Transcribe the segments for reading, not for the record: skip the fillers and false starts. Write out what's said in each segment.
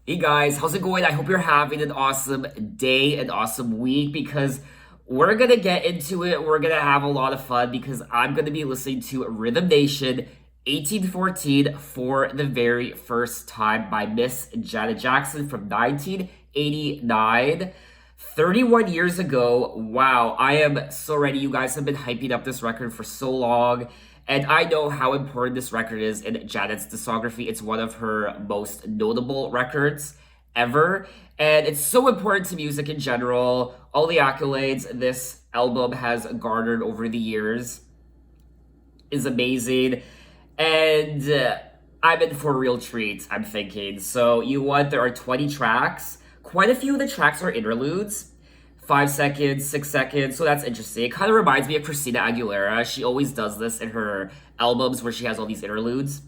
Hey guys, how's it going? I hope you're having an awesome day, an awesome week because we're gonna get into it. We're gonna have a lot of fun because I'm gonna be listening to Rhythm Nation 1814 for the very first time by Miss Janet Jackson from 1989. 31 years ago. Wow, I am so ready. You guys have been hyping up this record for so long. And I know how important this record is in Janet's discography. It's one of her most notable records ever. And it's so important to music in general. All the accolades this album has garnered over the years is amazing. And I'm in for a real treat, I'm thinking. So, you want there are 20 tracks. Quite a few of the tracks are interludes. 5 seconds, 6 seconds, so that's interesting. It kind of reminds me of Christina Aguilera. She always does this in her albums where she has all these interludes.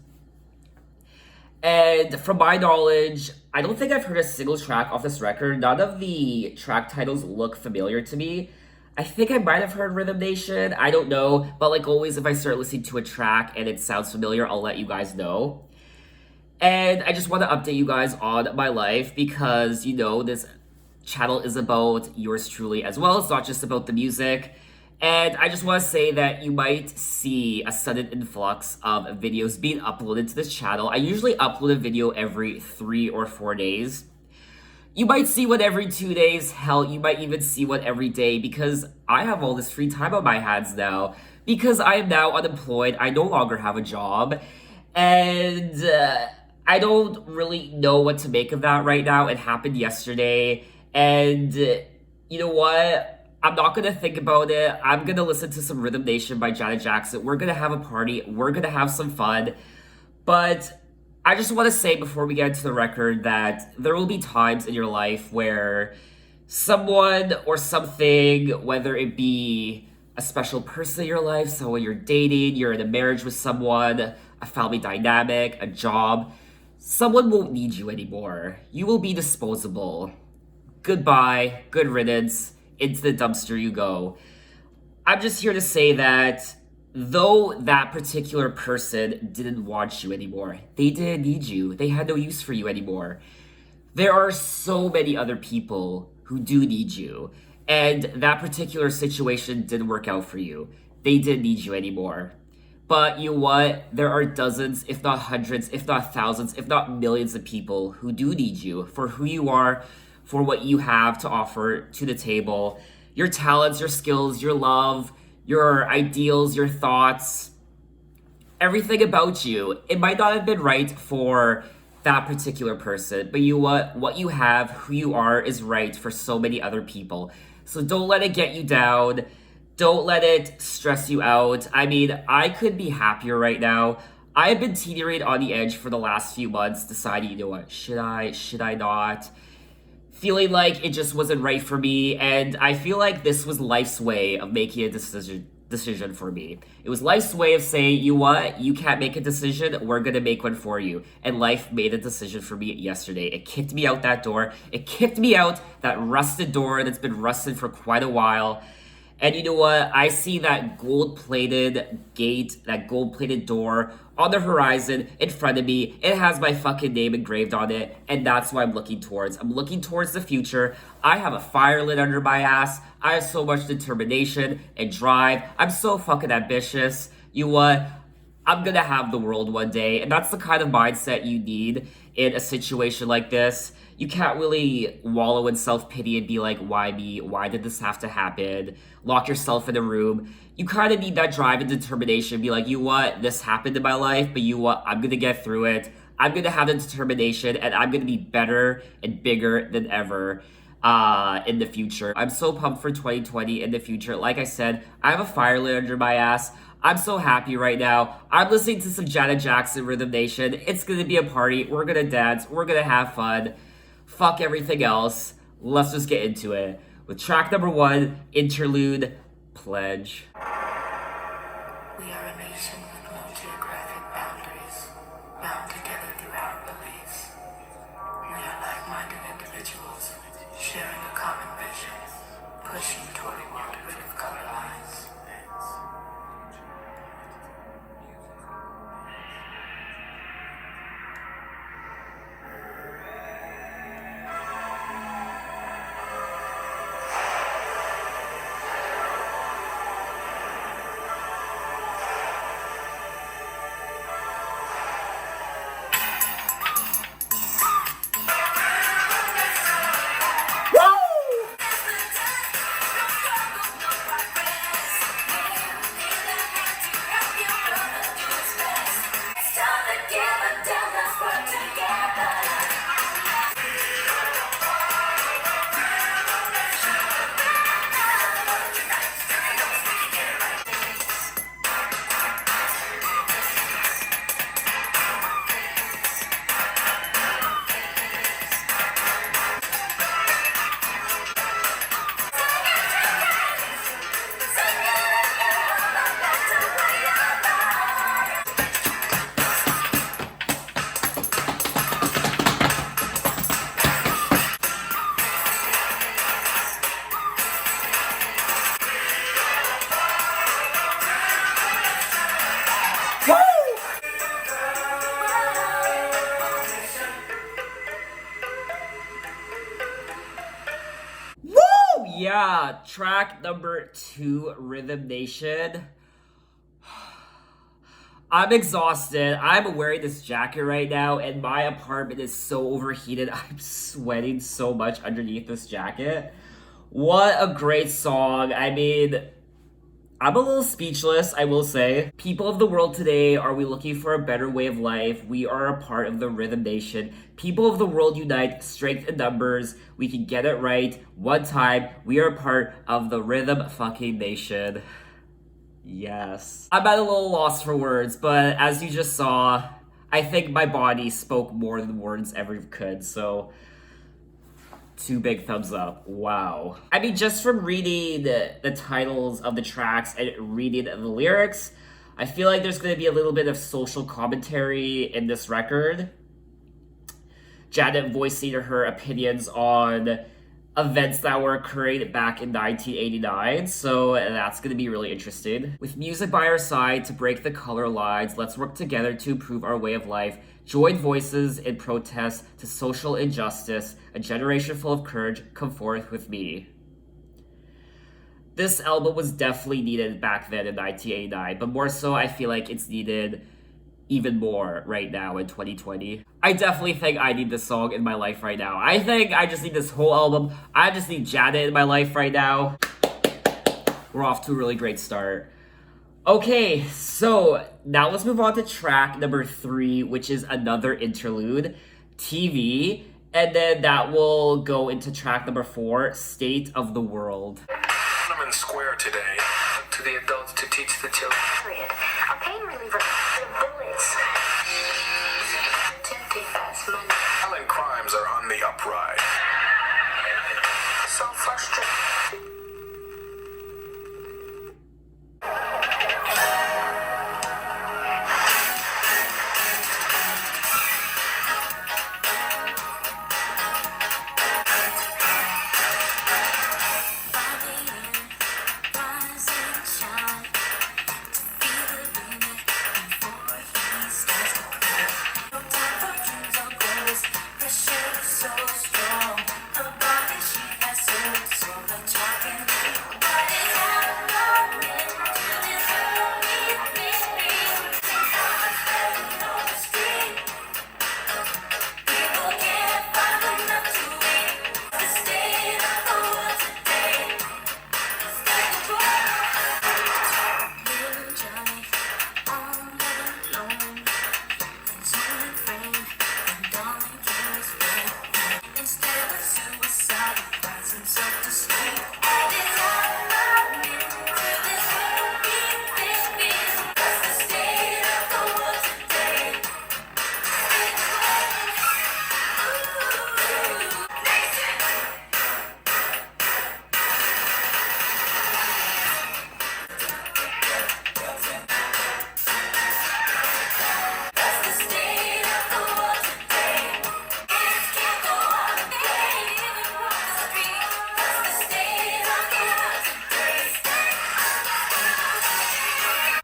And from my knowledge, I don't think I've heard a single track off this record. None of the track titles look familiar to me. I think I might have heard Rhythm Nation. I don't know. But like always, if I start listening to a track and it sounds familiar, I'll let you guys know. And I just want to update you guys on my life because, this channel is about yours truly as well. It's not just about the music. And I just want to say that you might see a sudden influx of videos being uploaded to this channel. I usually upload a video every 3 or 4 days. You might see one every 2 days. Hell, you might even see one every day because I have all this free time on my hands now. Because I am now unemployed. I no longer have a job. And I don't really know what to make of that right now. It happened yesterday. And you know what? I'm not gonna think about it. I'm gonna listen to some Rhythm Nation by Janet Jackson. We're gonna have a party. We're gonna have some fun. But I just want to say before we get into the record that there will be times in your life where someone or something, whether it be a special person in your life, someone you're dating, you're in a marriage with someone, a family dynamic, a job, someone won't need you anymore. You will be disposable. Goodbye, good riddance, into the dumpster you go. I'm just here to say that though that particular person didn't want you anymore, they didn't need you, they had no use for you anymore. There are so many other people who do need you, and that particular situation didn't work out for you. They didn't need you anymore. But you know what? There are dozens, if not hundreds, if not thousands, if not millions of people who do need you for who you are, for what you have to offer to the table. Your talents, your skills, your love, your ideals, your thoughts, everything about you. It might not have been right for that particular person, but you what you have, who you are is right for so many other people. So don't let it get you down. Don't let it stress you out. I mean, I could be happier right now. I have been teetering on the edge for the last few months, deciding, what, should I not? Feeling like it just wasn't right for me, and I feel like this was life's way of making a decision for me. It was life's way of saying, you what, you can't make a decision, we're gonna make one for you. And life made a decision for me yesterday. It kicked me out that door. It kicked me out that rusted door that's been rusted for quite a while. And you know what? I see that gold plated gate, that gold plated door on the horizon in front of me. It has my fucking name engraved on it. And that's what I'm looking towards. I'm looking towards the future. I have a fire lit under my ass. I have so much determination and drive. I'm so fucking ambitious. You know what? I'm gonna have the world one day. And that's the kind of mindset you need in a situation like this. You can't really wallow in self pity and be like, why me? Why did this have to happen? Lock yourself in a room. You kind of need that drive and determination. Be like, you know what? This happened in my life, but you know what? I'm gonna get through it. I'm gonna have the determination and I'm gonna be better and bigger than ever in the future. I'm so pumped for 2020 in the future. Like I said, I have a fire lit under my ass. I'm so happy right now. I'm listening to some Janet Jackson Rhythm Nation. It's gonna be a party. We're gonna dance. We're gonna have fun. Fuck everything else. Let's just get into it with track number 1, Interlude, Pledge. We are a nation with no geographic boundaries, bound together through our beliefs. We are like-minded individuals, sharing a common vision, pushing toward a world rid of color lines. Yeah, track number 2, Rhythm Nation. I'm exhausted. I'm wearing this jacket right now, and my apartment is so overheated. I'm sweating so much underneath this jacket. What a great song. I mean, I'm a little speechless, I will say. People of the world today, are we looking for a better way of life? We are a part of the Rhythm Nation. People of the world unite, strength in numbers. We can get it right one time. We are a part of the Rhythm fucking Nation. Yes. I'm at a little loss for words, but as you just saw, I think my body spoke more than words ever could, so 2 big thumbs up. Wow. I mean, just from reading the titles of the tracks and reading the lyrics, I feel like there's going to be a little bit of social commentary in this record. Janet voicing her opinions on events that were occurring back in 1989, so that's going to be really interesting. With music by our side to break the color lines, let's work together to improve our way of life. Join voices in protest to social injustice. A generation full of courage, come forth with me. This album was definitely needed back then in 1989, but more so, I feel like it's needed even more right now in 2020. I definitely think I need this song in my life right now. I think I just need this whole album. I just need Janet in my life right now. We're off to a really great start. Okay, so now let's move on to track number 3, which is another interlude, TV, and then that will go into track number 4, State of the World. Tiananmen Square today. To the adults to teach the children. Period. A pain reliever. The bullets. Tempting fast money. Violent crimes are on the uprise. So frustrating.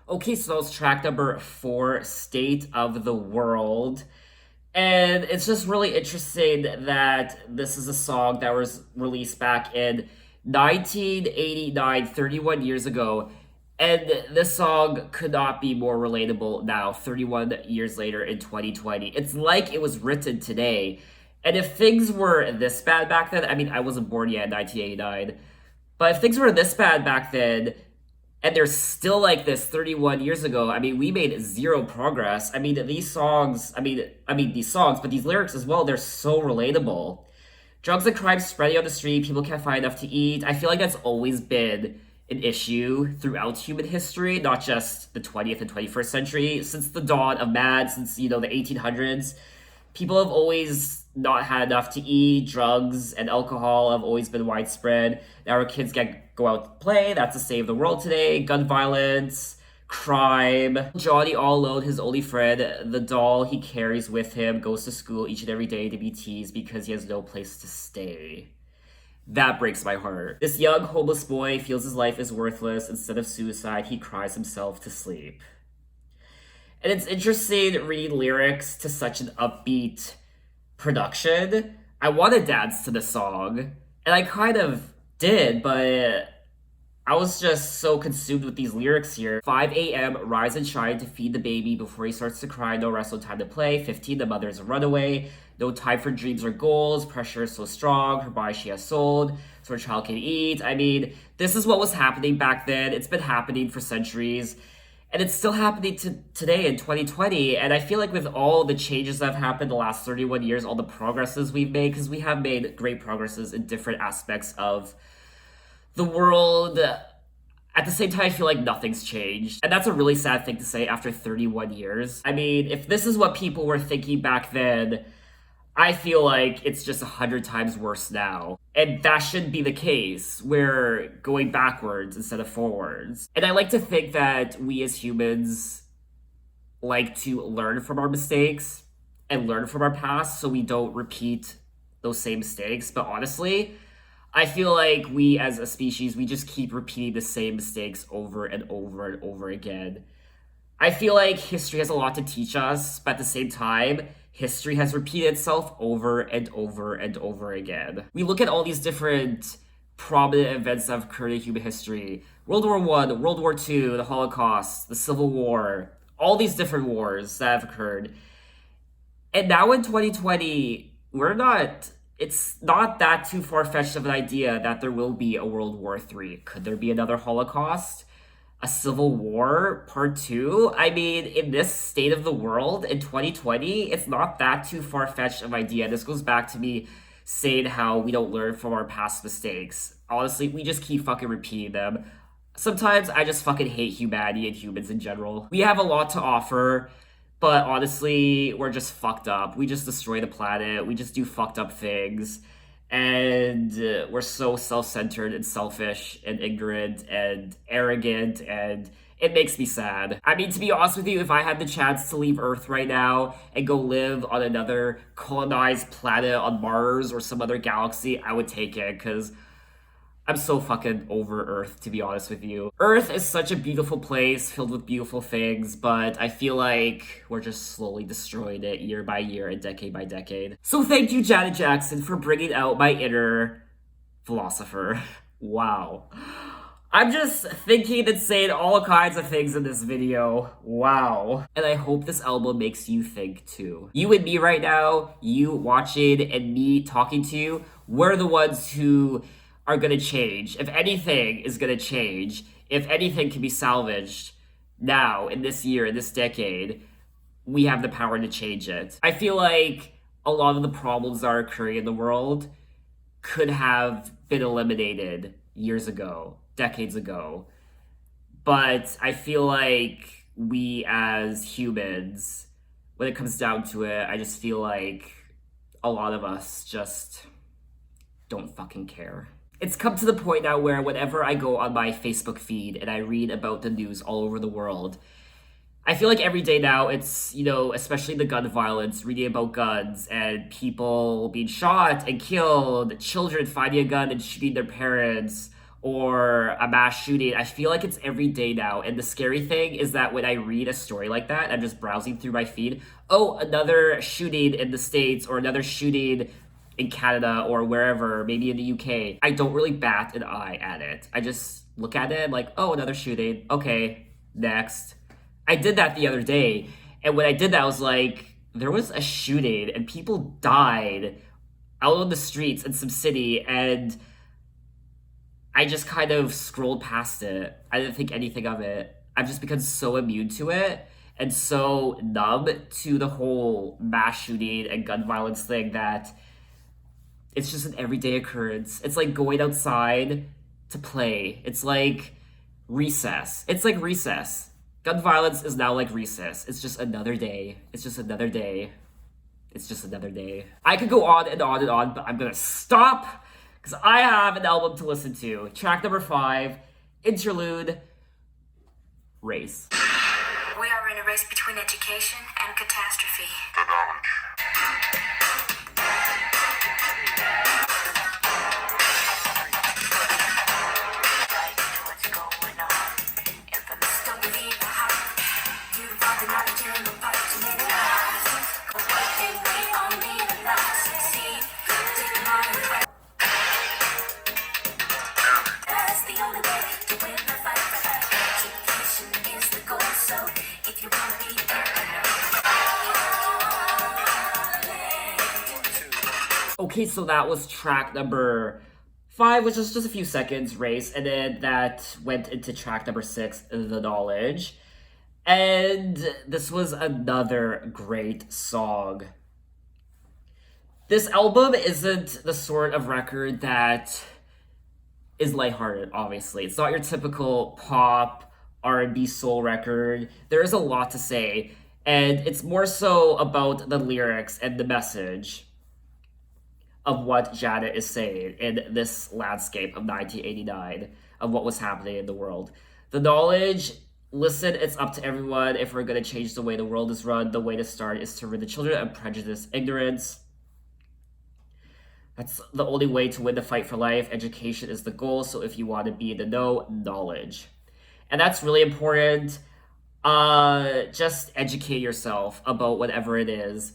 Okay, so that was track number 4, State of the World. And it's just really interesting that this is a song that was released back in 1989, 31 years ago. And this song could not be more relatable now, 31 years later in 2020. It's like it was written today. And if things were this bad back then, I mean, I wasn't born yet in 1989, but if things were this bad back then, and they're still like this 31 years ago, I mean, we made zero progress. I mean, these songs, these songs, but these lyrics as well, they're so relatable. Drugs and crime spreading on the street, people can't find enough to eat. I feel like that's always been an issue throughout human history, not just the 20th and 21st century. Since the dawn of man, since, the 1800s, people have always not had enough to eat. Drugs and alcohol have always been widespread. Now our kids go out to play. That's to save the world today. Gun violence, crime. Johnny all alone, his only friend, the doll he carries with him, goes to school each and every day to be teased because he has no place to stay. That breaks my heart. This young homeless boy feels his life is worthless. Instead of suicide, he cries himself to sleep. And it's interesting reading lyrics to such an upbeat production. I want to dance to the song, and I kind of did, but I was just so consumed with these lyrics here. 5 a.m., rise and shine to feed the baby before he starts to cry. No rest, no time to play. 15, the mother's a runaway. No time for dreams or goals. Pressure is so strong. Her body she has sold, so her child can eat. I mean, this is what was happening back then. It's been happening for centuries. And it's still happening today in 2020. And I feel like with all the changes that have happened the last 31 years, all the progresses we've made, because we have made great progresses in different aspects of the world. At the same time, I feel like nothing's changed. And that's a really sad thing to say after 31 years. I mean, if this is what people were thinking back then, I feel like it's just 100 times worse now. And that shouldn't be the case. We're going backwards instead of forwards. And I like to think that we as humans like to learn from our mistakes and learn from our past so we don't repeat those same mistakes. But honestly, I feel like we as a species, we just keep repeating the same mistakes over and over and over again. I feel like history has a lot to teach us, but at the same time, history has repeated itself over and over and over again. We look at all these different prominent events that have occurred in human history. World War One, World War Two, the Holocaust, the Civil War, all these different wars that have occurred. And now in 2020, it's not that too far-fetched of an idea that there will be a World War III. Could there be another Holocaust? A Civil War Part 2? I mean, in this state of the world in 2020, it's not that too far-fetched of an idea. This goes back to me saying how we don't learn from our past mistakes. Honestly, we just keep fucking repeating them. Sometimes I just fucking hate humanity and humans in general. We have a lot to offer, but honestly, we're just fucked up. We just destroy the planet. We just do fucked up things. And we're so self-centered and selfish and ignorant and arrogant, and it makes me sad. I mean, to be honest with you, if I had the chance to leave Earth right now and go live on another colonized planet on Mars or some other galaxy, I would take it, because I'm so fucking over Earth, to be honest with you. Earth is such a beautiful place filled with beautiful things, but I feel like we're just slowly destroying it year by year and decade by decade. So thank you, Janet Jackson, for bringing out my inner philosopher. Wow. I'm just thinking and saying all kinds of things in this video. Wow. And I hope this album makes you think too. You and me right now, you watching and me talking to you, we're the ones who are gonna change. If anything is gonna change, if anything can be salvaged now, in this year, in this decade, we have the power to change it. I feel like a lot of the problems that are occurring in the world could have been eliminated years ago, decades ago. But I feel like we as humans, when it comes down to it, I just feel like a lot of us just don't fucking care. It's come to the point now where whenever I go on my Facebook feed and I read about the news all over the world, I feel like every day now it's, especially the gun violence, reading about guns and people being shot and killed, children finding a gun and shooting their parents, or a mass shooting. I feel like it's every day now. And the scary thing is that when I read a story like that, I'm just browsing through my feed, oh, another shooting in the States or another shooting in Canada or wherever, maybe in the UK, I don't really bat an eye at it. I just look at it and like, oh, another shooting. Okay, next. I did that the other day. And when I did that, I was like, there was a shooting and people died out on the streets in some city. And I just kind of scrolled past it. I didn't think anything of it. I've just become so immune to it and so numb to the whole mass shooting and gun violence thing that it's just an everyday occurrence. It's like going outside to play. It's like recess. It's like recess. Gun violence is now like recess. It's just another day. It's just another day. It's just another day. I could go on and on and on, but I'm gonna stop because I have an album to listen to. Track number 5, Interlude, Race. We are in a race between education and catastrophe. What's going on? Infamous, don't believe the hype. You found an opportunity to make it last. One thing we all need to last. See, take my Okay, so that was track number 5, which is just a few seconds race, and then that went into track number 6, The Knowledge. And this was another great song. This album isn't the sort of record that is lighthearted, obviously. It's not your typical pop, R&B soul record. There is a lot to say, and it's more so about the lyrics and the message of what Janet is saying in this landscape of 1989, of what was happening in the world. The Knowledge, listen, it's up to everyone. If we're going to change the way the world is run, the way to start is to rid the children of prejudice, ignorance. That's the only way to win the fight for life. Education is the goal, so if you want to be in the know, knowledge. And that's really important. Just educate yourself about whatever it is.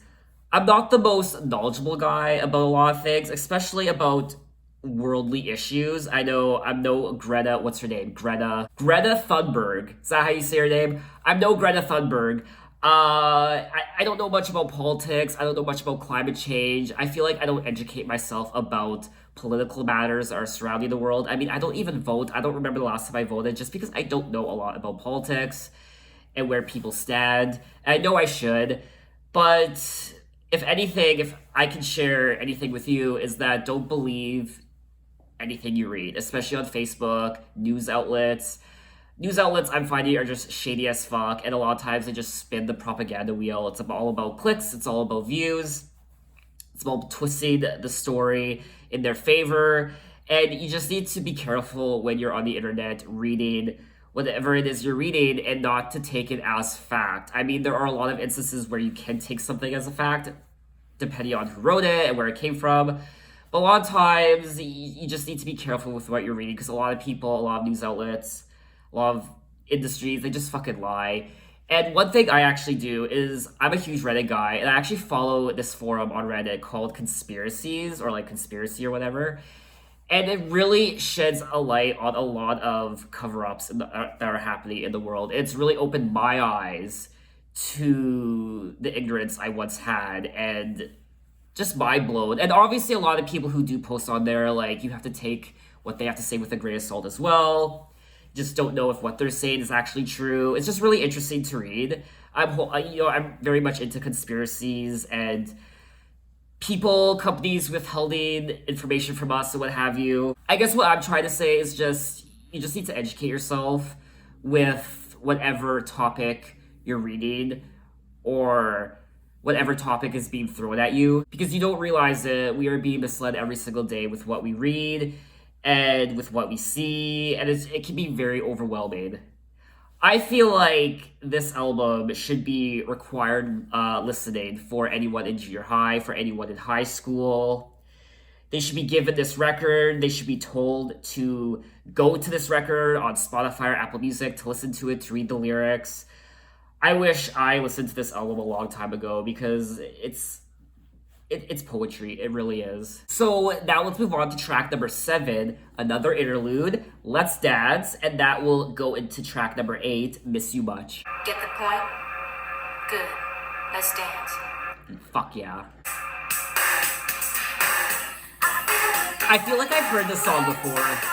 I'm not the most knowledgeable guy about a lot of things, especially about worldly issues. I know I'm no Greta, what's her name? Greta Thunberg. Is that how you say her name? I'm no Greta Thunberg. I don't know much about politics. I don't know much about climate change. I feel like I don't educate myself about political matters that are surrounding the world. I mean, I don't even vote. I don't remember the last time I voted just because I don't know a lot about politics and where people stand. And I know I should, but if anything, if I can share anything with you, is that don't believe anything you read, especially on Facebook, news outlets. News outlets I'm finding are just shady as fuck, and a lot of times they just spin the propaganda wheel. It's all about clicks, it's all about views, it's about twisting the story in their favor, and you just need to be careful when you're on the internet reading whatever it is you're reading and not to take it as fact. I mean, there are a lot of instances where you can take something as a fact, depending on who wrote it and where it came from. But a lot of times, you just need to be careful with what you're reading because a lot of people, a lot of news outlets, a lot of industries, they just fucking lie. And one thing I actually do is I'm a huge Reddit guy, and I actually follow this forum on Reddit called Conspiracies, or like Conspiracy or whatever. And it really sheds a light on a lot of cover-ups that are happening in the world. It's really opened my eyes to the ignorance I once had, and just mind blown. And obviously a lot of people who do post on there, like, you have to take what they have to say with a grain of salt as well. Just don't know if what they're saying is actually true. It's just really interesting to read. I'm very much into conspiracies and people, companies withholding information from us and what have you. I guess what I'm trying to say is you just need to educate yourself with whatever topic you're reading or whatever topic is being thrown at you, because you don't realize that we are being misled every single day with what we read and with what we see, and it can be very overwhelming. I feel like this album should be required listening for anyone in junior high, for anyone in high school. They should be given this record. They should be told to go to this record on Spotify or Apple Music to listen to it, to read the lyrics. I wish I listened to this album a long time ago because it's poetry. It really is. So now let's move on to track number 7, another interlude, Let's Dance, and that will go into track number 8, Miss You Much. Get the point? Good. Let's dance. Fuck yeah. I feel like I've heard this song before.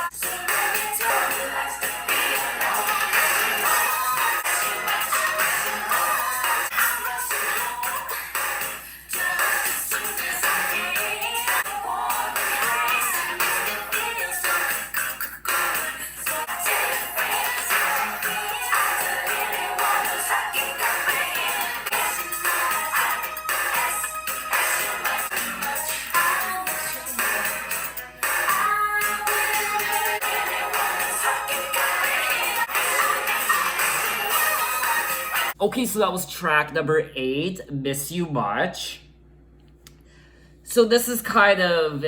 Okay, so that was track number 8, Miss You Much. So this is kind of,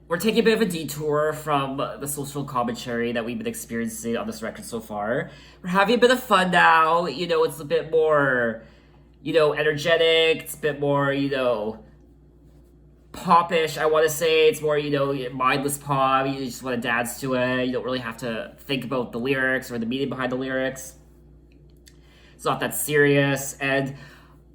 we're taking a bit of a detour from the social commentary that we've been experiencing on this record so far. We're having a bit of fun now, it's a bit more, energetic, it's a bit more, popish, I want to say. It's more, mindless pop, you just want to dance to it, you don't really have to think about the lyrics or the meaning behind the lyrics. It's not that serious, and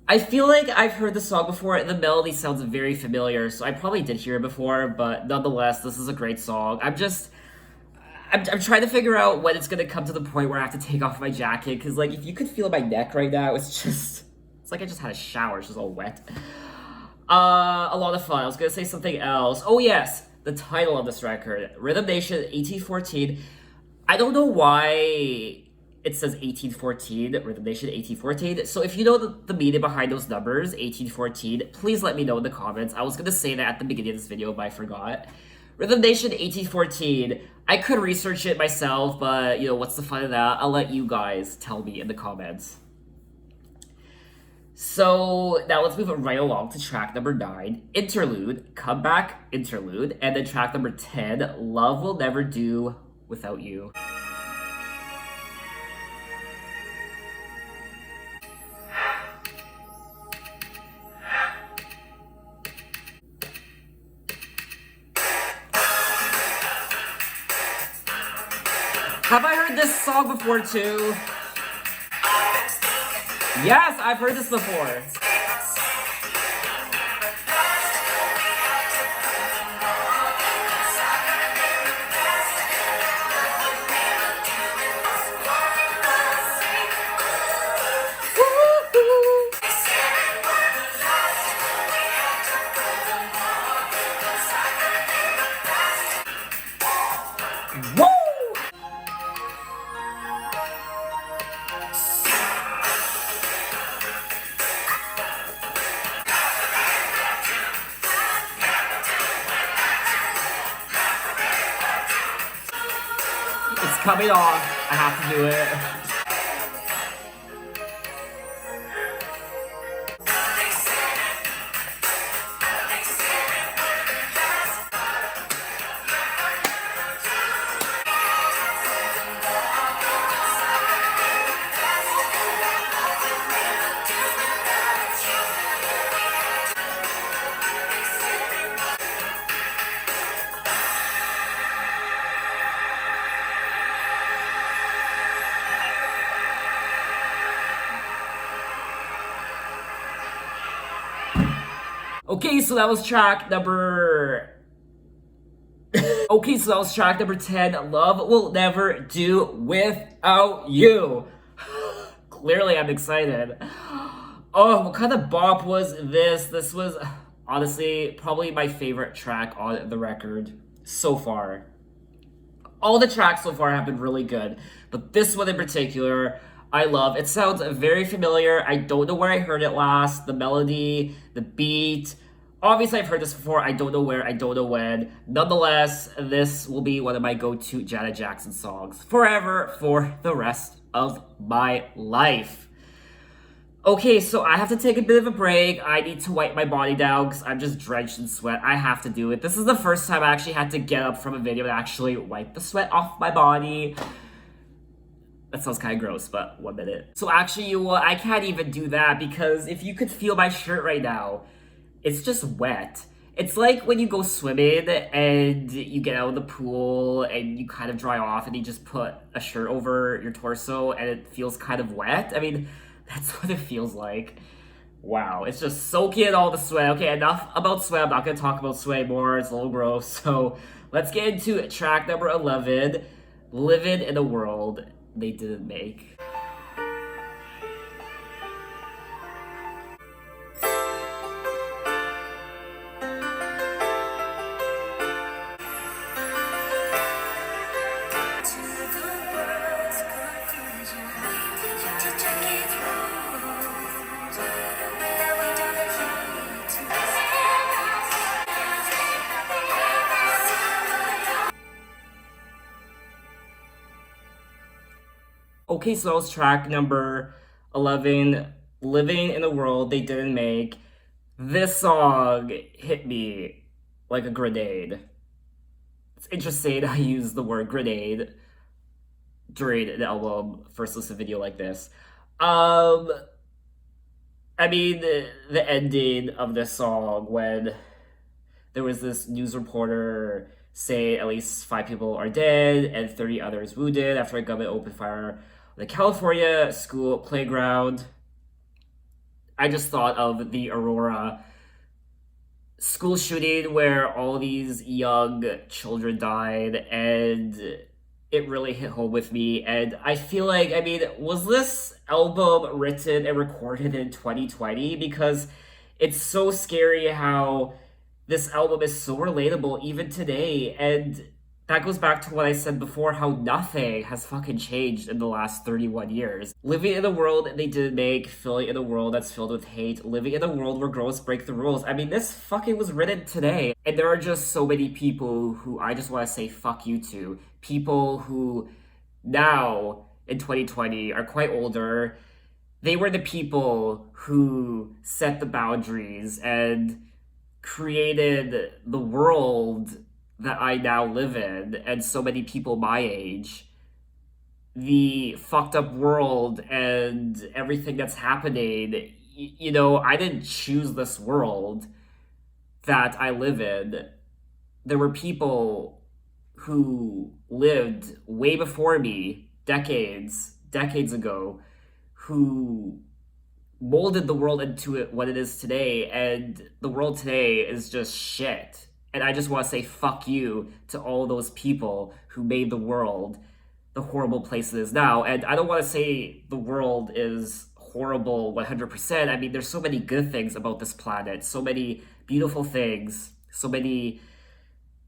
I feel like I've heard the song before. The melody sounds very familiar, so I probably did hear it before, but nonetheless, this is a great song. I'm trying to figure out when it's gonna come to the point where I have to take off my jacket, because, like, if you could feel my neck right now, it's like I just had a shower, it's just all wet. A lot of fun. I was gonna say something else. Oh, yes, the title of this record, Rhythm Nation 1814. I don't know why it says 1814, Rhythm Nation 1814. So if you know the meaning behind those numbers, 1814, please let me know in the comments. I was gonna say that at the beginning of this video, but I forgot. Rhythm Nation 1814. I could research it myself, but you know, what's the fun of that? I'll let you guys tell me in the comments. So now let's move right along to track number 9, Interlude, Comeback Interlude, and then track number 10, Love Will Never Do Without You. Have I heard this song before too? Yes, I've heard this before. Woo! It's coming off. I have to do it. Okay, so that was track number. Okay, so that was track number 10. Love Will Never Do Without You. Clearly, I'm excited. Oh, what kind of bop was this? This was honestly probably my favorite track on the record so far. All the tracks so far have been really good, but this one in particular, I love. It sounds very familiar. I don't know where I heard it last. The melody, the beat. Obviously, I've heard this before. I don't know where, I don't know when. Nonetheless, this will be one of my go-to Janet Jackson songs forever for the rest of my life. Okay, so I have to take a bit of a break. I need to wipe my body down because I'm just drenched in sweat. I have to do it. This is the first time I actually had to get up from a video and actually wipe the sweat off my body. That sounds kind of gross, but 1 minute. So actually, you know what? I can't even do that because if you could feel my shirt right now, it's just wet. It's like when you go swimming and you get out of the pool and you kind of dry off and you just put a shirt over your torso and it feels kind of wet. I mean, that's what it feels like. Wow, it's just soaking in all the sweat. Okay, enough about sweat. I'm not gonna talk about sweat more. It's a little gross. So let's get into track number 11, Living in a World They Didn't Make. Okay, so that was track number 11, Living in a World They Didn't Make. This song hit me like a grenade. It's interesting I use the word grenade during an album first listen video like this. I mean, the ending of this song when there was this news reporter say at least 5 people are dead and 30 others wounded after a government opened fire on the California school playground. I just thought of the Aurora school shooting where all these young children died, and it really hit home with me. And I feel like, I mean, was this album written and recorded in 2020? Because it's so scary how this album is so relatable even today. And that goes back to what I said before, how nothing has fucking changed in the last 31 years. Living in a world they didn't make, filling in a world that's filled with hate, living in a world where girls break the rules. I mean, this fucking was written today. And there are just so many people who I just want to say fuck you to. People who now in 2020 are quite older. They were the people who set the boundaries and created the world that I now live in, and so many people my age, the fucked up world and everything that's happening. You know, I didn't choose this world that I live in. There were people who lived way before me, decades ago, who molded the world into it what it is today, and the world today is just shit. And I just want to say fuck you to all those people who made the world the horrible place it is now. And I don't want to say the world is horrible 100%. I mean, there's so many good things about this planet, so many beautiful things, so many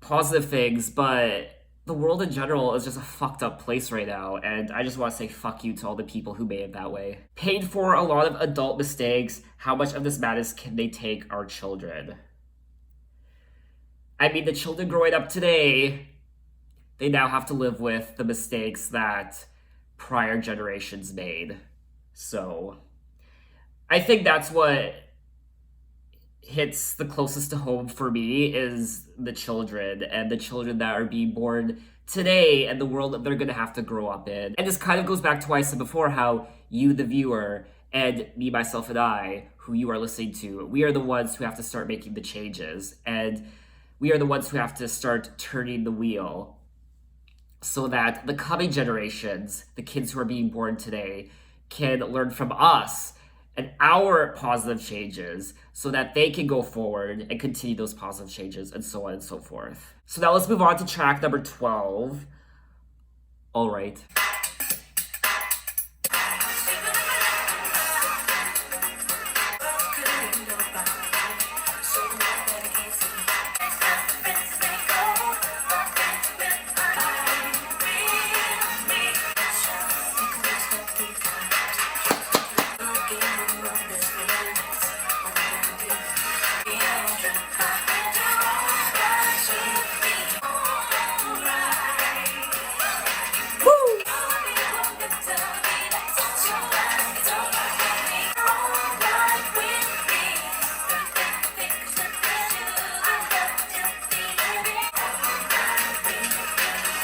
positive things, but the world in general is just a fucked up place right now, and I just want to say fuck you to all the people who made it that way. Paid for a lot of adult mistakes, how much of this madness can they take our children? I mean, the children growing up today, they now have to live with the mistakes that prior generations made. So, I think that's what hits the closest to home for me is the children, and the children that are being born today and the world that they're going to have to grow up in. And this kind of goes back to what I said before, how you, the viewer, and me, myself, and I, who you are listening to, we are the ones who have to start making the changes, and we are the ones who have to start turning the wheel so that the coming generations, the kids who are being born today, can learn from us and our positive changes so that they can go forward and continue those positive changes, and so on and so forth. So now let's move on to track number 12. All right.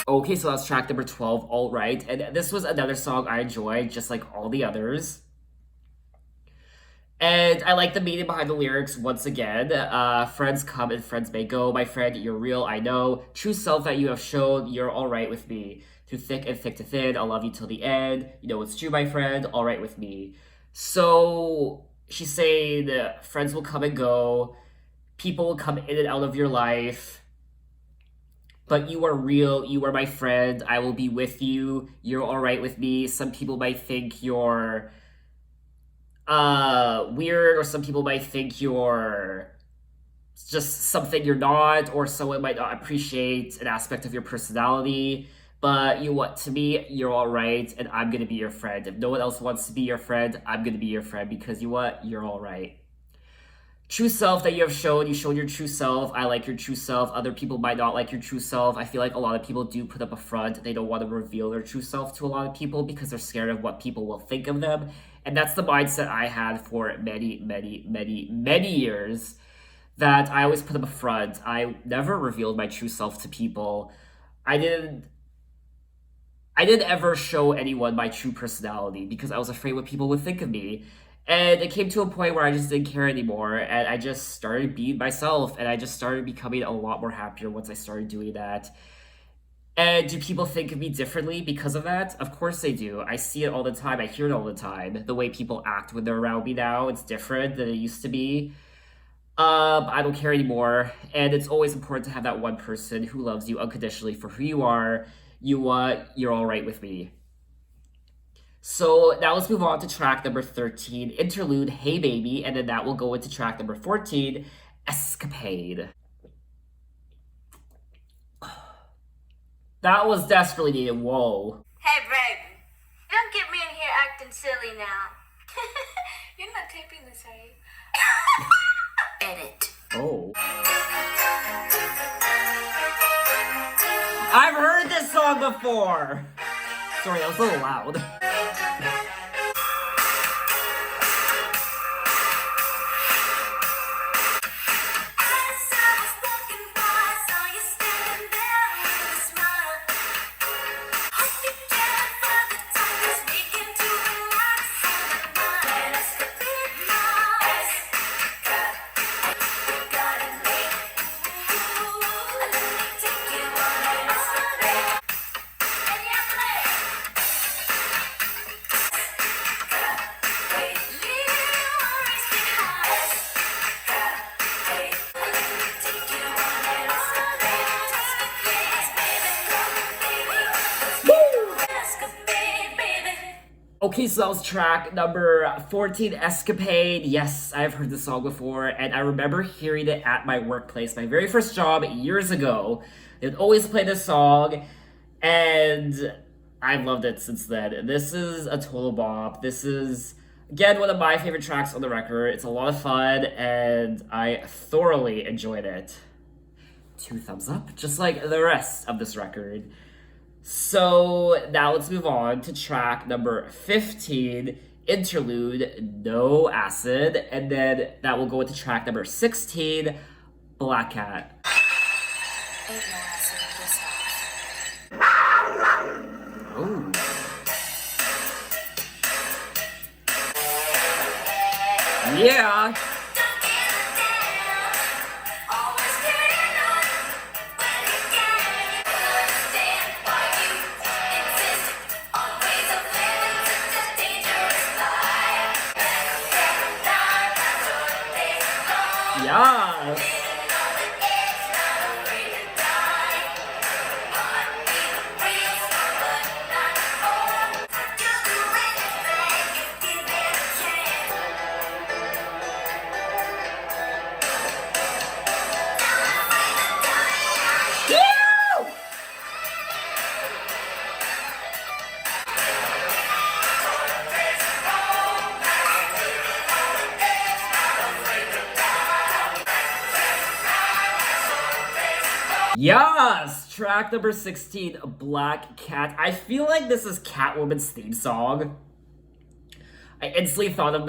Okay, so that's track number 12, All Right. And this was another song I enjoyed, just like all the others. And I like the meaning behind the lyrics once again. Friends come and friends may go. My friend, you're real, I know. True self that you have shown, you're all right with me. Through thick and thick to thin, I'll love you till the end. You know it's true, my friend, all right with me. So she's saying friends will come and go. People will come in and out of your life. But you are real, you are my friend, I will be with you, you're alright with me. Some people might think you're weird, or some people might think you're just something you're not, or someone might not appreciate an aspect of your personality. But you know what, to me, you're alright, and I'm gonna be your friend. If no one else wants to be your friend, I'm gonna be your friend, because you know what, you're alright. True self that you have shown, you showed your true self. I like your true self. Other people might not like your true self. I feel like a lot of people do put up a front. They don't want to reveal their true self to a lot of people because they're scared of what people will think of them. And that's the mindset I had for many years, that I always put up a front. I never revealed my true self to people. I didn't ever show anyone my true personality because I was afraid what people would think of me. And it came to a point where I just didn't care anymore, and I just started being myself, and I just started becoming a lot more happier once I started doing that. And do people think of me differently because of that? Of course they do. I see it all the time. I hear it all the time. The way people act when they're around me now, it's different than it used to be. I don't care anymore. And it's always important to have that one person who loves you unconditionally for who you are. You're all right with me. So now let's move on to track number 13, interlude, Hey Baby, and then that will go into track number 14, Escapade. That was desperately needed. Whoa. Hey, baby. Don't get me in here acting silly now. You're not taping this, are you? Edit. Oh. I've heard this song before. Sorry, that was a little loud. As I was walking by, saw you standing there with a smile. Hope you care for the time 'cause we can do relax and admire. Escapade now. We gotta make ooh, let me take you on an escapade. And you play. Leave your worries behind. Let me take you on an escapade. Escapade, baby. Okay, so that was track number 14, Escapade. Yes, I've heard this song before, and I remember hearing it at my workplace, my very first job years ago. They'd always play this song, and I've loved it since then. This is a total bop. This is, again, one of my favorite tracks on the record. It's a lot of fun, and I thoroughly enjoyed it. 2 thumbs up, just like the rest of this record. So now let's move on to track number 15, interlude, No Acid, and then that will go into track number 16, Black Cat. Ain't no acid in this house. Ooh. Yeah. Always getting on when you can. Understand why you insist on ways of living such a dangerous life. Yeah. Yes! Track number 16, Black Cat. I feel like this is Catwoman's theme song. I instantly thought of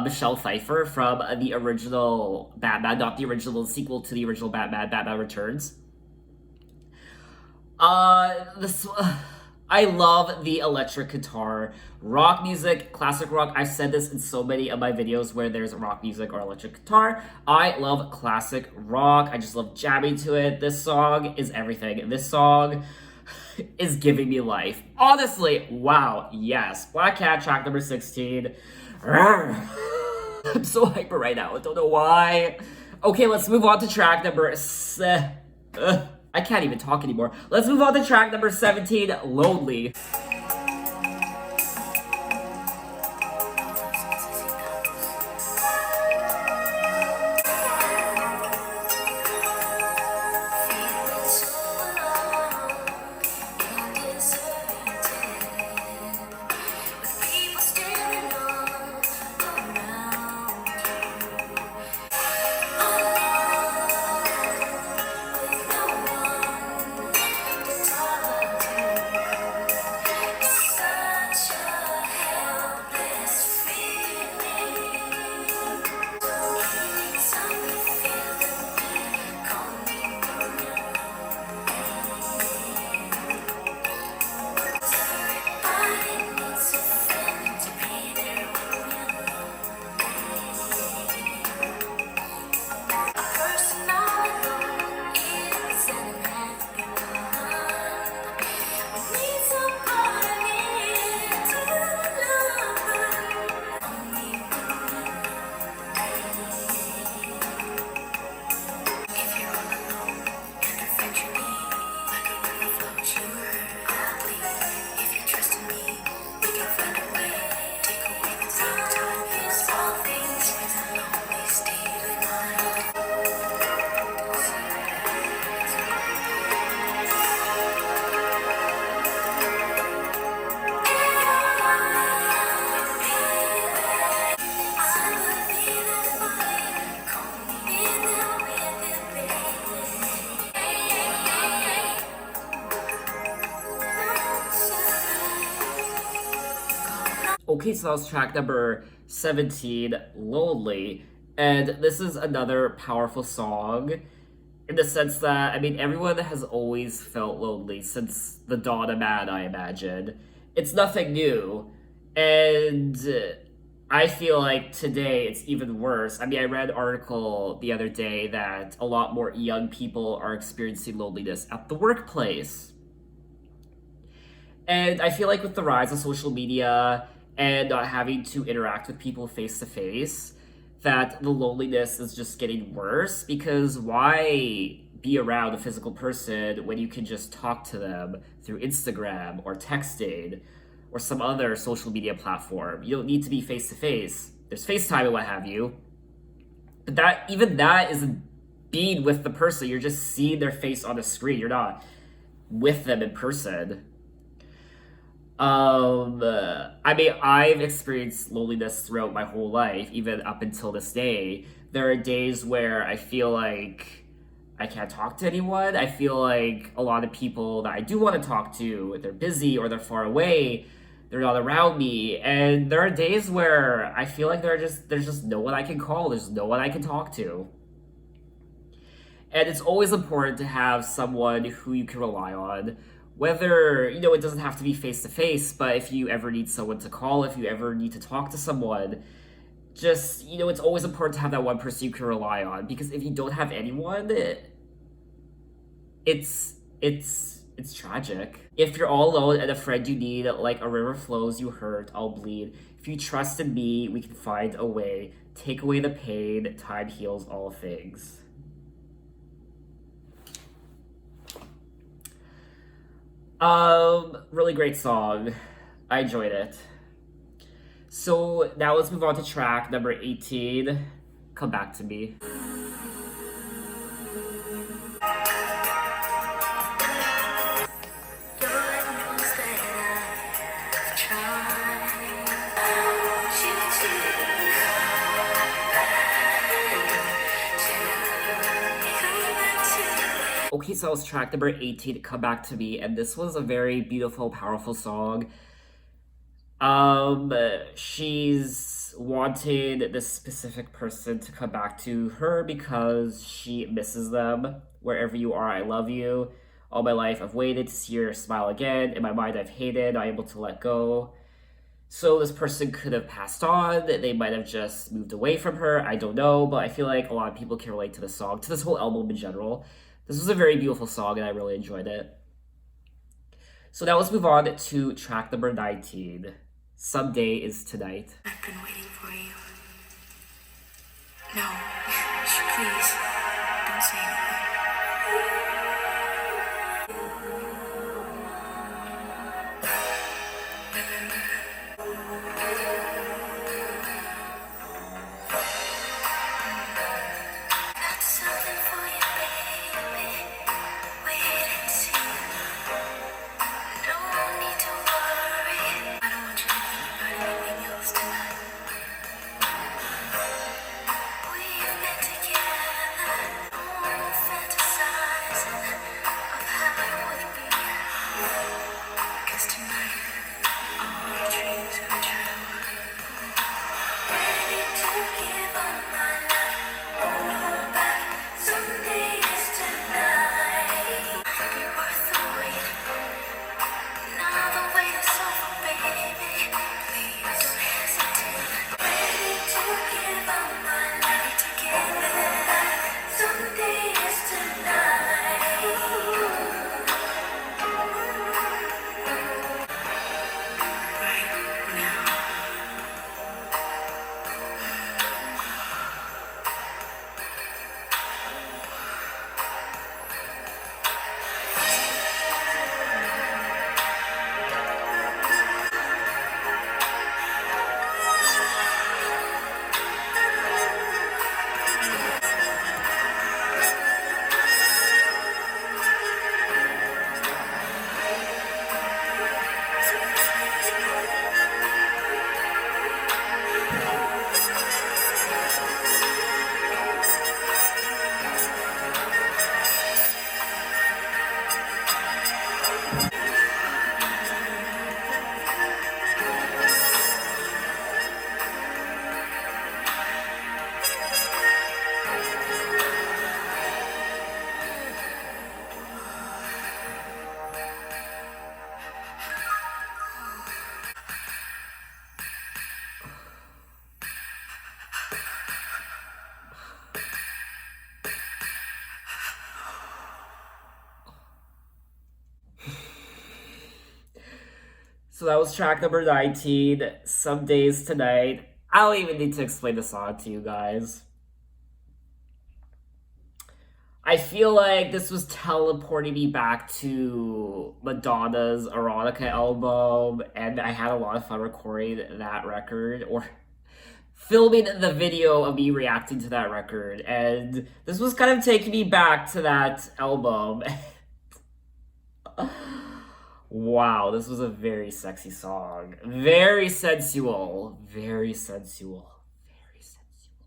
Michelle Pfeiffer from the original Batman, not the original sequel to the original Batman, Batman Returns. This I love the electric guitar, rock music, classic rock. I've said this in so many of my videos where there's rock music or electric guitar. I love classic rock. I just love jamming to it. This song is everything. This song is giving me life. Honestly, wow, yes. Black Cat, track number 16. I'm so hyper right now. I don't know why. Okay, let's move on to track number I can't even talk anymore. Let's move on to track number 17, Lonely. Okay, so that was track number 17, Lonely. And this is another powerful song in the sense that, I mean, everyone has always felt lonely since the dawn of man, I imagine. It's nothing new. And I feel like today it's even worse. I mean, I read an article the other day that a lot more young people are experiencing loneliness at the workplace. And I feel like with the rise of social media and not having to interact with people face to face, that the loneliness is just getting worse because why be around a physical person when you can just talk to them through Instagram or texting or some other social media platform? You don't need to be face to face. There's FaceTime and what have you. But that isn't being with the person. You're just seeing their face on the screen. You're not with them in person. I mean, I've experienced loneliness throughout my whole life, even up until this day. There are days where I feel like I can't talk to anyone. I feel like a lot of people that I do want to talk to, they're busy or they're far away, they're not around me. And there are days where I feel like there's just no one I can call, there's no one I can talk to. And it's always important to have someone who you can rely on. Whether, it doesn't have to be face to face, but if you ever need someone to call, if you ever need to talk to someone, just, it's always important to have that one person you can rely on. Because if you don't have anyone, it's tragic. If you're all alone and a friend you need, like a river flows, you hurt, I'll bleed. If you trust in me, we can find a way. Take away the pain, time heals all things. Really great song. I enjoyed it. So now let's move on to track number 18, Come Back to Me. Okay, so that was track number 18, Come Back to Me, and this was a very beautiful, powerful song. She's wanted this specific person to come back to her because she misses them. Wherever you are, I love you. All my life, I've waited to see your smile again. In my mind, I've hated, I'm able to let go. So this person could have passed on. They might have just moved away from her. I don't know, but I feel like a lot of people can relate to this song, to this whole album in general. This was a very beautiful song, and I really enjoyed it. So now let's move on to track number 19, Someday is Tonight. I've been waiting for you. No, please, don't say anything. Got something for you, baby. Wait and see. Don't need to worry. I don't want you to think about anything else tonight. We've been together. So that was track number 19, Some Days Tonight. I don't even need to explain the song to you guys. I feel like this was teleporting me back to Madonna's Erotica album, and I had a lot of fun recording that record, or filming the video of me reacting to that record. And this was kind of taking me back to that album. Wow, this was a very sexy song. Very sensual. Very sensual. Very sensual.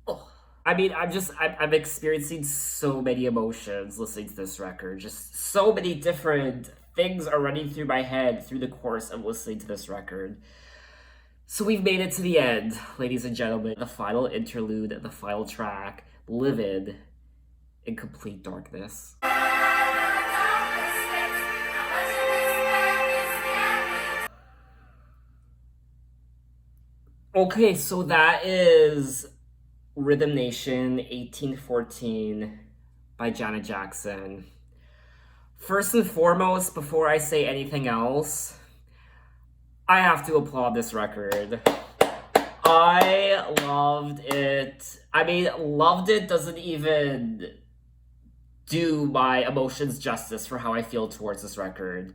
Oh. I mean, I'm experiencing so many emotions listening to this record. Just so many different things are running through my head through the course of listening to this record. So we've made it to the end, ladies and gentlemen. The final interlude, the final track, Livid in Complete Darkness. Okay, so that is Rhythm Nation 1814 by Janet Jackson. First and foremost, before I say anything else, I have to applaud this record. I loved it. I mean, loved it doesn't even do my emotions justice for how I feel towards this record.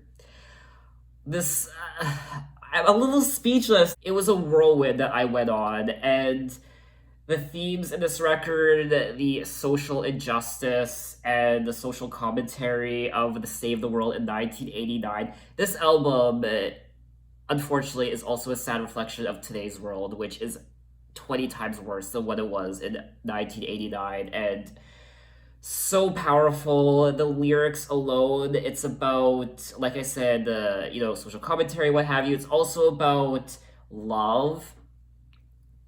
This, I'm a little speechless. It was a whirlwind that I went on, and the themes in this record, the social injustice and the social commentary of the state of the world in 1989. This album, unfortunately, is also a sad reflection of today's world, which is 20 times worse than what it was in 1989. And so powerful. The lyrics alone, it's about, like I said, social commentary, what have you. It's also about love.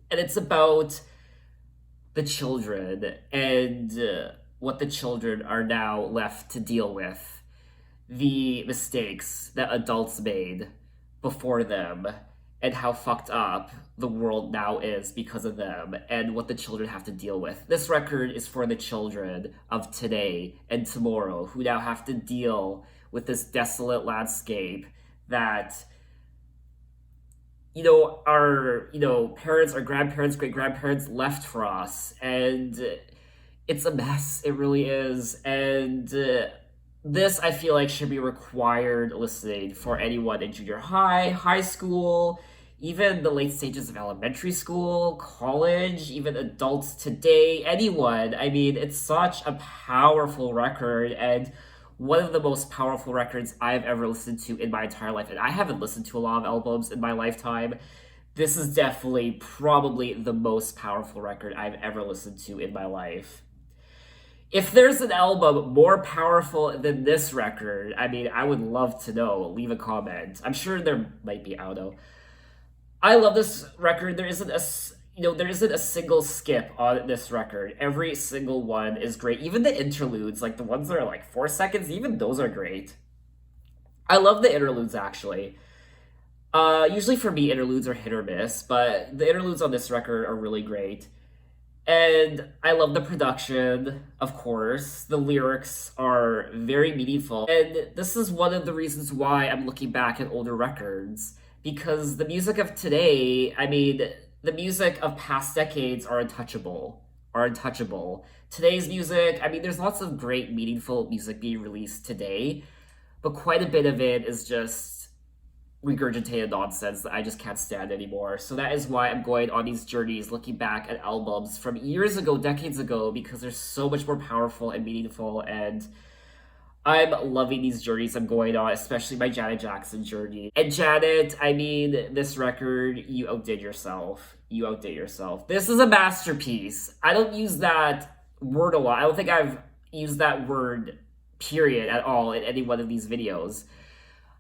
And it's about the children and what the children are now left to deal with. The mistakes that adults made before them and how fucked up the world now is because of them and what the children have to deal with. This record is for the children of today and tomorrow who now have to deal with this desolate landscape that our parents, our grandparents, great grandparents left for us, and it's a mess. It really is. And this, I feel like, should be required listening for anyone in junior high, high school, even the late stages of elementary school, college, even adults today, anyone. I mean, it's such a powerful record, and one of the most powerful records I've ever listened to in my entire life. And I haven't listened to a lot of albums in my lifetime. This is definitely probably the most powerful record I've ever listened to in my life. If there's an album more powerful than this record, I mean, I would love to know. Leave a comment. I'm sure there might be, I don't know. I love this record. There isn't a single skip on this record. Every single one is great. Even the interludes, like the ones that are like 4 seconds, even those are great. I love the interludes, actually. Usually for me, interludes are hit or miss, but the interludes on this record are really great. And I love the production, of course. The lyrics are very meaningful. And this is one of the reasons why I'm looking back at older records. Because the music of today, I mean, the music of past decades are untouchable. Today's music, I mean, there's lots of great, meaningful music being released today, but quite a bit of it is just regurgitated nonsense that I just can't stand anymore. So that is why I'm going on these journeys, looking back at albums from years ago, decades ago, because they're so much more powerful and meaningful, and I'm loving these journeys I'm going on, especially my Janet Jackson journey. And Janet, I mean, this record, you outdid yourself. This is a masterpiece. I don't use that word a lot. I don't think I've used that word, period, at all in any one of these videos.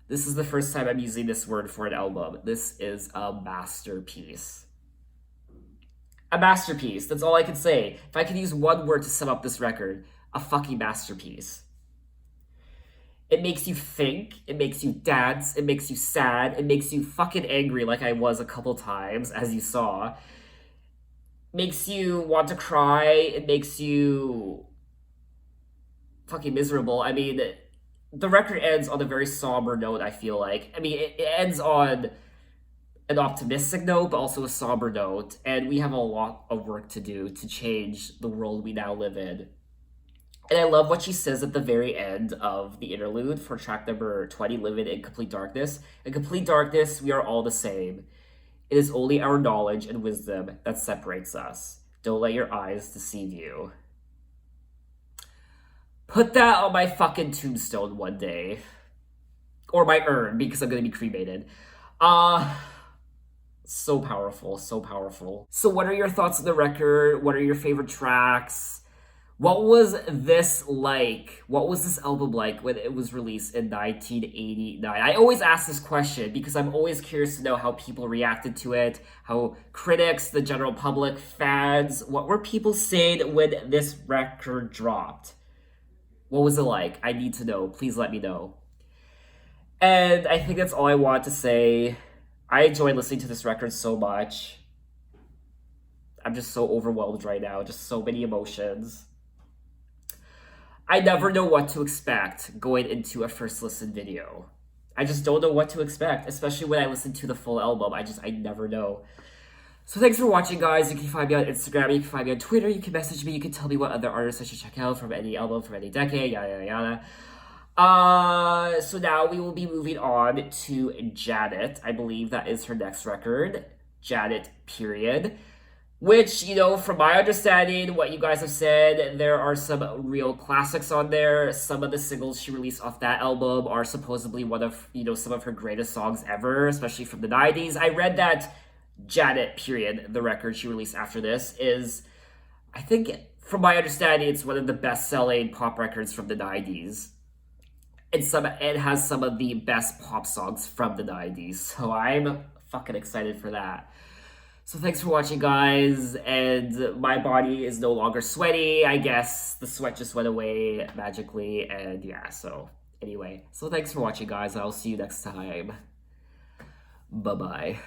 This is the first time I'm using this word for an album. This is a masterpiece. A masterpiece. That's all I can say. If I could use one word to sum up this record, a fucking masterpiece. It makes you think, it makes you dance, it makes you sad, it makes you fucking angry like I was a couple times, as you saw. Makes you want to cry, it makes you fucking miserable. I mean, the record ends on a very somber note, I feel like. I mean, it ends on an optimistic note, but also a somber note, and we have a lot of work to do to change the world we now live in. And I love what she says at the very end of the interlude for track number 20, Living in Complete Darkness. In complete darkness, we are all the same. It is only our knowledge and wisdom that separates us. Don't let your eyes deceive you. Put that on my fucking tombstone one day. Or my urn, because I'm gonna be cremated. So powerful, so powerful. So what are your thoughts on the record? What are your favorite tracks? What was this like? What was this album like when it was released in 1989? I always ask this question because I'm always curious to know how people reacted to it, how critics, the general public, fans, what were people saying when this record dropped? What was it like? I need to know. Please let me know. And I think that's all I want to say. I enjoy listening to this record so much. I'm just so overwhelmed right now. Just so many emotions. I never know what to expect going into a first listen video. I just don't know what to expect, especially when I listen to the full album. I never know. So thanks for watching, guys. You can find me on Instagram, you can find me on Twitter, you can message me, you can tell me what other artists I should check out from any album, from any decade, yada yada yada. So now we will be moving on to Janet. I believe that is her next record, Janet, period. Which, you know, from my understanding, what you guys have said, there are some real classics on there. Some of the singles she released off that album are supposedly one of, you know, some of her greatest songs ever, especially from the 90s. I read that Janet, period, the record she released after this, is, I think, from my understanding, it's one of the best-selling pop records from the 90s. It has some of the best pop songs from the 90s, so I'm fucking excited for that. So thanks for watching, guys, and my body is no longer sweaty. I guess the sweat just went away magically, and yeah, so anyway. So thanks for watching, guys. I'll see you next time. Bye-bye.